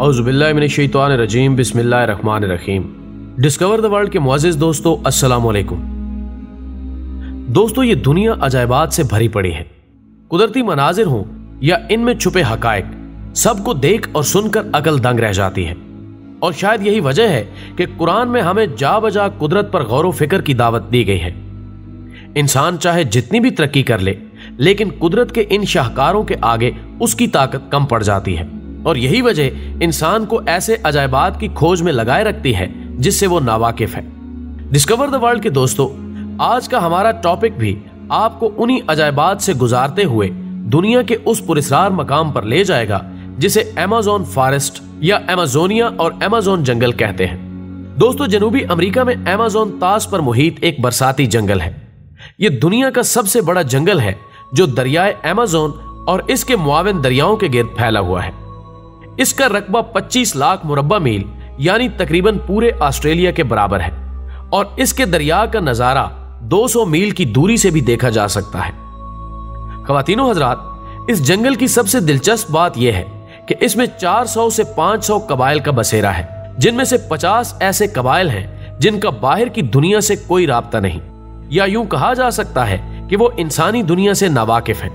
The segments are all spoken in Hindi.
औज़ुबिल्लाहि मिनश्शैतानिर्रजीम बिस्मिल्लाहिर्रहमानिर्रहीम। डिस्कवर द वर्ल्ड के मुअज़्ज़िज़ दोस्तों, अस्सलाम वालेकुम। दोस्तों, ये दुनिया अजायबात से भरी पड़ी है। कुदरती मनाजिर हों या इनमें छुपे हकायक, सबको देख और सुनकर अकल दंग रह जाती है। और शायद यही वजह है कि कुरान में हमें जा बजा कुदरत पर गौर व फिक्र की दावत दी गई है। इंसान चाहे जितनी भी तरक्की कर ले, लेकिन कुदरत के इन शाहकारों के आगे उसकी ताकत कम पड़ जाती है। और यही वजह इंसान को ऐसे अजायबात की खोज में लगाए रखती है जिससे वो नावाकिफ है। डिस्कवर द वर्ल्ड के दोस्तों, आज का हमारा टॉपिक भी आपको उन्हीं अजायबात से गुजारते हुए दुनिया के उस पुरस्कार मकाम पर ले जाएगा जिसे अमेज़न फॉरेस्ट या अमेज़ोनिया और अमेज़न जंगल कहते हैं। दोस्तों, जनूबी अमेरिका में अमेज़न तास पर मुहित एक बरसाती जंगल है। यह दुनिया का सबसे बड़ा जंगल है जो दरियाए अमेज़न और इसके मुआविन दरियाओं के गिर्द फैला हुआ है। इसका रकबा 25 लाख मुरब्बा मील यानी तकरीबन पूरे ऑस्ट्रेलिया के बराबर है और इसके दरिया का नजारा 200 मील की दूरी से भी देखा जा सकता है। ख़वातीनो हज़रात, इस जंगल की सबसे दिलचस्प बात यह है कि इसमें 400 से 500 कबाइल का बसेरा है, जिनमें से 50 ऐसे कबाइल हैं जिनका बाहर की दुनिया से कोई राब्ता नहीं, या यूं कहा जा सकता है कि वो इंसानी दुनिया से नावाकिफ हैं।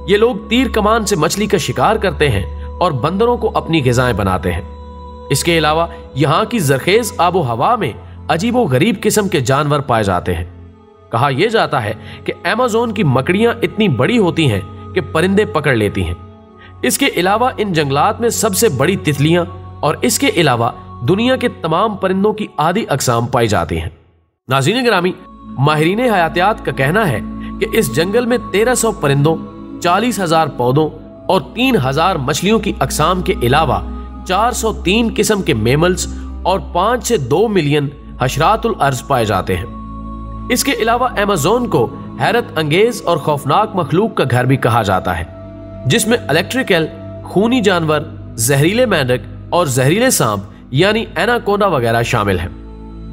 ये लोग तीर कमान से मछली का शिकार करते हैं और बंदरों को अपनी ग़िज़ाएं बनाते हैं। इसके अलावा यहाँ की जरखेज आबो हवा में अजीबो गरीब किस्म के जानवर पाए जाते हैं। कहा यह जाता है कि अमेज़न की मकड़ियां इतनी बड़ी होती हैं कि परिंदे पकड़ लेती हैं। इसके अलावा इन जंगलात में सबसे बड़ी तितलियां और इसके अलावा दुनिया के तमाम परिंदों की आधी अक़साम पाई जाती हैं। नाज़रीन गिरामी, माहिरीन हयातियात का कहना है कि इस जंगल में 1300 परिंदों, 40,000 पौधों और 3,000 मछलियों की अक़साम के अलावा 403 किस्म के मेमल्स और 5 से 2 मिलियन हशरातुल अर्ज़ पाए जाते हैं। इसके अलावा अमेज़न को हैरत अंगेज और खौफनाक मखलूक का घर भी कहा जाता है, जिसमें इलेक्ट्रिकल, खूनी जानवर, जहरीले मेंढक और जहरीले सांप यानी एनाकोंडा वगैरह शामिल हैं।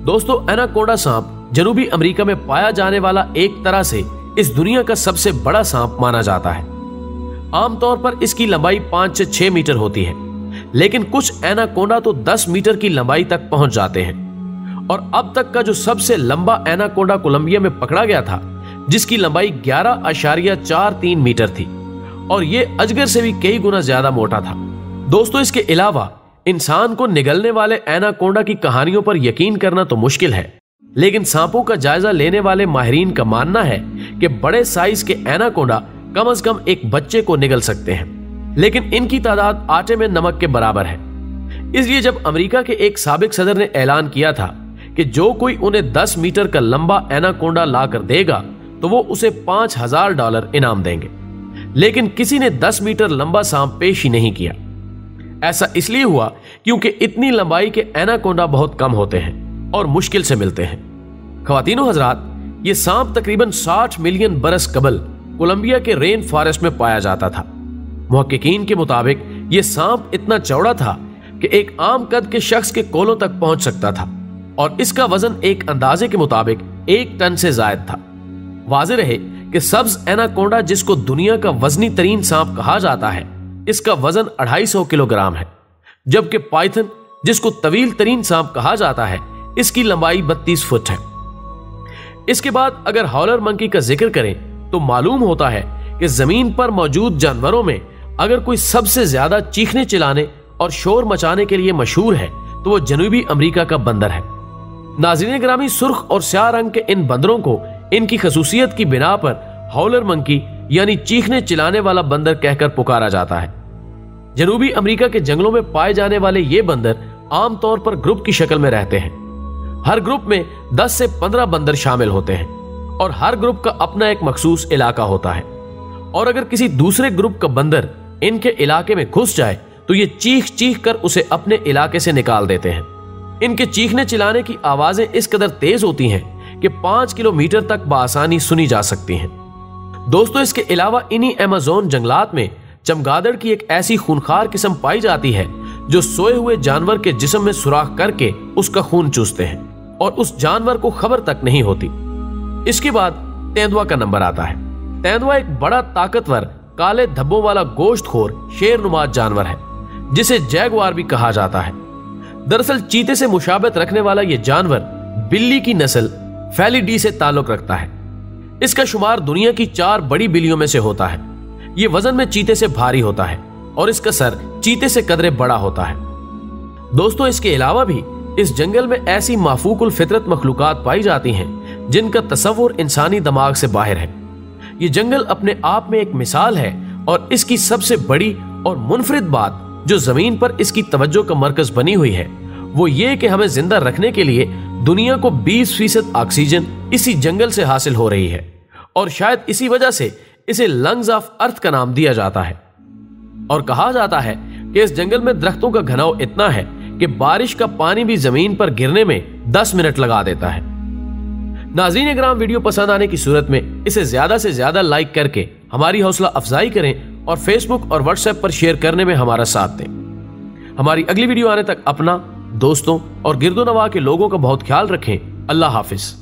दोस्तों, एनाकोंडा सांप जनूबी अमेरिका में पाया जाने वाला एक तरह से इस दुनिया का सबसे बड़ा सांप माना जाता है। आमतौर पर इसकी लंबाई 5 से 6 मीटर होती है, लेकिन कुछ एनाकोंडा तो 10 मीटर की लंबाई तक पहुंच जाते हैं। और अब तक का जो सबसे लंबा एनाकोंडा कोलंबिया में पकड़ा गया था, जिसकी लंबाई 11.43 मीटर थी, और यह अजगर से भी कई गुना ज्यादा मोटा था। दोस्तों, इसके अलावा इंसान को निगलने वाले एनाकोंडा की कहानियों पर यकीन करना तो मुश्किल है, लेकिन सांपों का जायजा लेने वाले माहिरीन का मानना है कि बड़े साइज के एनाकोंडा कम से कम एक बच्चे को निगल सकते हैं, लेकिन इनकी तादाद आटे में नमक के बराबर है। इसलिए जब अमेरिका के एक साबिक सदर ने ऐलान किया था कि जो कोई उन्हें 10 मीटर का लंबा एनाकोंडा लाकर देगा तो वो उसे $5,000 इनाम देंगे, लेकिन किसी ने 10 मीटर लंबा सांप पेश ही नहीं किया। ऐसा इसलिए हुआ क्योंकि इतनी लंबाई के एनाकोंडा बहुत कम होते हैं और मुश्किल से मिलते हैं। ख़वातीनो हज़रात, ये सांप तकरीबन 60 मिलियन बरस कबल कोलंबिया के रेन फॉरेस्ट में पाया जाता था। मुहक्किकीन के मुताबिक यह सांप इतना चौड़ा था कि एक आम कद के शख्स के कोलों तक पहुंच सकता था और इसका वजन एक अंदाजे के मुताबिक 1 टन से जायद था। वाज़ेह रहे कि सब्ज एनाकोंडा, जिसको दुनिया का वजनी तरीन सांप कहा जाता है, इसका वजन 250 किलोग्राम है, जबकि पाइथन, जिसको तवील तरीन सांप कहा जाता है, इसकी लंबाई 32 फुट है। इसके बाद अगर हॉलर मंकी का जिक्र करें तो मालूम होता है कि जमीन पर मौजूद जानवरों में अगर कोई सबसे ज्यादा चीखने चिल्लाने और शोर मचाने के लिए मशहूर है तो वो जनूबी अमेरिका का बंदर है। नाज़रीन गिरामी, सुर्ख और स्याह रंग के इन बंदरों को इनकी खसूसियत की बिना पर हॉलर मंकी यानी चीखने चिल्लाने वाला बंदर कहकर पुकारा जाता है। जनूबी अमेरिका के जंगलों में पाए जाने वाले ये बंदर आमतौर पर ग्रुप की शक्ल में रहते हैं। हर ग्रुप में 10 से 15 बंदर शामिल होते हैं और हर ग्रुप का अपना एक मखसूस इलाका होता है। और अगर किसी दूसरे ग्रुप का बंदर इनके इलाके में घुस जाए तो ये चीख चीख कर उसे अपने इलाके से निकाल देते हैं। इनके चीखने चिल्लाने की आवाजें इस कदर तेज होती हैं कि 5 किलोमीटर तक बासानी सुनी जा सकती हैं। दोस्तों, इसके अलावा इन्हीं अमेज़न जंगलात में चमगादड़ की एक ऐसी खूनखार किस्म पाई जाती है जो सोए हुए जानवर के जिस्म में सुराख करके उसका खून चूसते हैं और उस जानवर को खबर तक नहीं होती। इसके बाद तेंदुआ का नंबर आता है। तेंदुआ एक बड़ा ताकतवर काले धब्बों वाला गोश्तखोर शेरनुमा जानवर है जिसे जैगवार भी कहा जाता है। दरअसल चीते से मुशाबत रखने वाला यह जानवर बिल्ली की नस्ल फेलिडी से ताल्लुक रखता है। इसका शुमार दुनिया की 4 बड़ी बिल्लियों में से होता है। यह वजन में चीते से भारी होता है और इसका सर चीते से कदरे बड़ा होता है। दोस्तों, इसके अलावा भी इस जंगल में ऐसी माफूकुल फितरत मखलूकात पाई जाती हैं जिनका तसव्वुर इंसानी दिमाग से बाहर है। ये जंगल अपने आप में एक मिसाल है और इसकी सबसे बड़ी और मुनफरिद बात जो जमीन पर इसकी तवज्जो का मरकज बनी हुई है वो ये कि हमें जिंदा रखने के लिए दुनिया को 20% ऑक्सीजन इसी जंगल से हासिल हो रही है और शायद इसी वजह से इसे लंग्स ऑफ अर्थ का नाम दिया जाता है। और कहा जाता है कि इस जंगल में दरख्तों का घनाव इतना है कि बारिश का पानी भी जमीन पर गिरने में 10 मिनट लगा देता है। नाज़रीन इकराम, वीडियो पसंद आने की सूरत में इसे ज्यादा से ज्यादा लाइक करके हमारी हौसला अफजाई करें और फेसबुक और व्हाट्सएप पर शेयर करने में हमारा साथ दें। हमारी अगली वीडियो आने तक अपना, दोस्तों और गिरदो नवा के लोगों का बहुत ख्याल रखें। अल्लाह हाफिज।